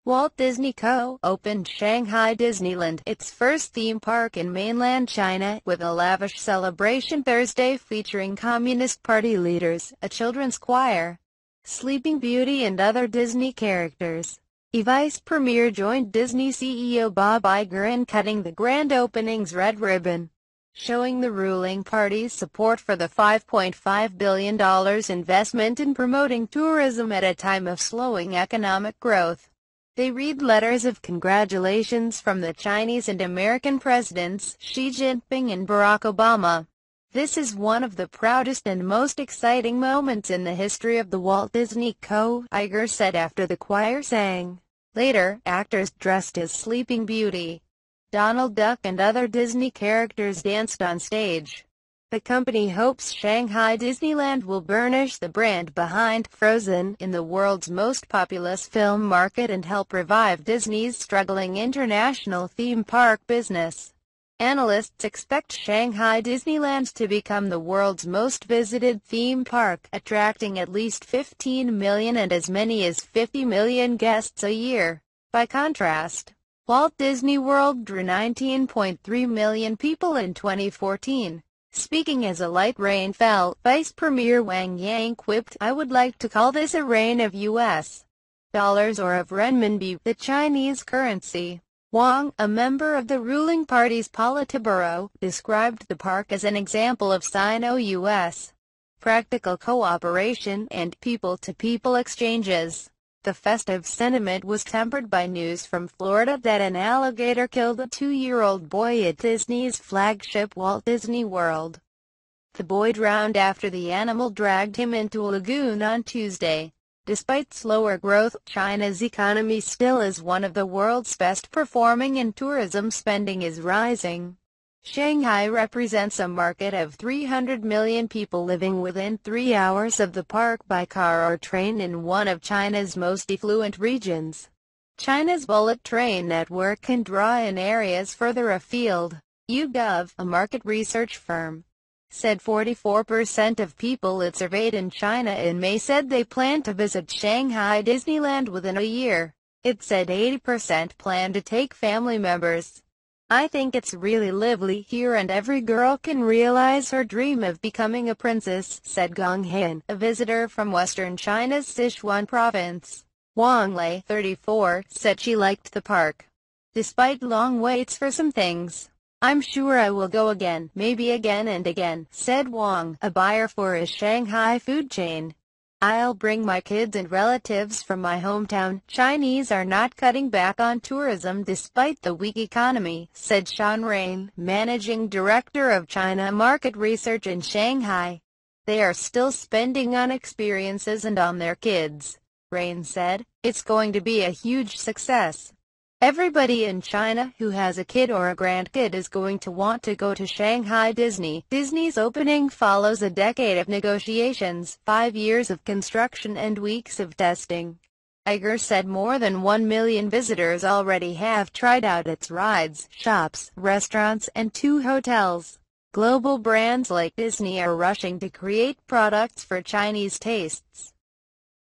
Walt Disney Co. opened Shanghai Disneyland, its first theme park in mainland China, with a lavish celebration Thursday featuring Communist Party leaders, a children's choir, Sleeping Beauty and other Disney characters. A vice premier joined Disney CEO Bob Iger in cutting the grand opening's red ribbon, showing the ruling party's support for the $5.5 billion investment in promoting tourism at a time of slowing economic growth. They read letters of congratulations from the Chinese and American presidents, Xi Jinping and Barack Obama. This is one of the proudest and most exciting moments in the history of the Walt Disney Co., Iger said after the choir sang. Later, actors dressed as Sleeping Beauty, Donald Duck and other Disney characters danced on stage. The company hopes Shanghai Disneyland will burnish the brand behind Frozen in the world's most populous film market and help revive Disney's struggling international theme park business. Analysts expect Shanghai Disneyland to become the world's most visited theme park, attracting at least 15 million and as many as 50 million guests a year. By contrast, Walt Disney World drew 19.3 million people in 2014. Speaking as a light rain fell, Vice Premier Wang Yang quipped, "I would like to call this a rain of U.S. dollars or of renminbi, the Chinese currency." Wang, a member of the ruling party's Politburo, described the park as an example of Sino-U.S. practical cooperation and people-to-people exchanges. The festive sentiment was tempered by news from Florida that an alligator killed a 2-year-old boy at Disney's flagship Walt Disney World. The boy drowned after the animal dragged him into a lagoon on Tuesday. Despite slower growth, China's economy still is one of the world's best performing and tourism spending is rising. Shanghai represents a market of 300 million people living within 3 hours of the park by car or train in one of China's most affluent regions. China's bullet train network can draw in areas further afield. YouGov, a market research firm, said 44% of people it surveyed in China in May said they plan to visit Shanghai Disneyland within a year. It said 80% plan to take family members. "I think it's really lively here and every girl can realize her dream of becoming a princess," said Gong Han, a visitor from western China's Sichuan province. Wang Lei, 34, said she liked the park, despite long waits for some things. "I'm sure I will go again, maybe again and again," said Wang, a buyer for a Shanghai food chain. "I'll bring my kids and relatives from my hometown." Chinese are not cutting back on tourism despite the weak economy, said Sean Rain, managing director of China Market Research in Shanghai. "They are still spending on experiences and on their kids," Rain said. "It's going to be a huge success. Everybody in China who has a kid or a grandkid is going to want to go to Shanghai Disney." Disney's opening follows a decade of negotiations, 5 years of construction and weeks of testing. Iger said more than 1 million visitors already have tried out its rides, shops, restaurants, and 2 hotels. Global brands like Disney are rushing to create products for Chinese tastes.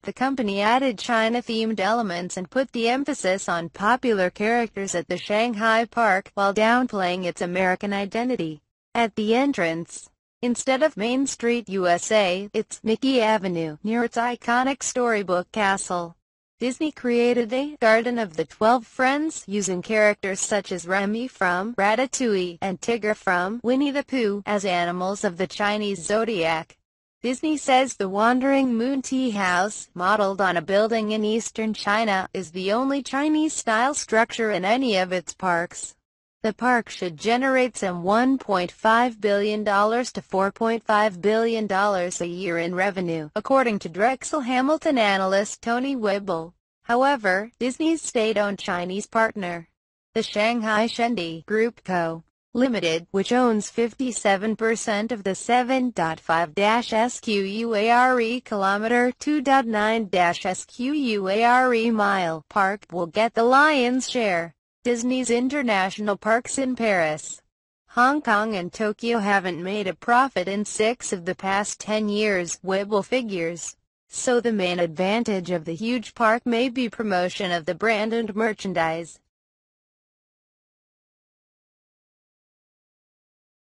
The company added China-themed elements and put the emphasis on popular characters at the Shanghai park, while downplaying its American identity. At the entrance, instead of Main Street USA, it's Mickey Avenue, near its iconic storybook castle. Disney created a Garden of the 12 Friends, using characters such as Remy from Ratatouille and Tigger from Winnie the Pooh as animals of the Chinese zodiac. Disney says the Wandering Moon Tea House, modeled on a building in eastern China, is the only Chinese-style structure in any of its parks. The park should generate some $1.5 billion to $4.5 billion a year in revenue, according to Drexel Hamilton analyst Tony Whibble. However, Disney's state-owned Chinese partner, the Shanghai Shendi Group Co. Limited, which owns 57% of the 7.5-SQUARE kilometer 2.9-SQUARE mile park, will get the lion's share. Disney's international parks in Paris, Hong Kong and Tokyo haven't made a profit in 6 of the past 10 years, Whibble figures. So the main advantage of the huge park may be promotion of the brand and merchandise.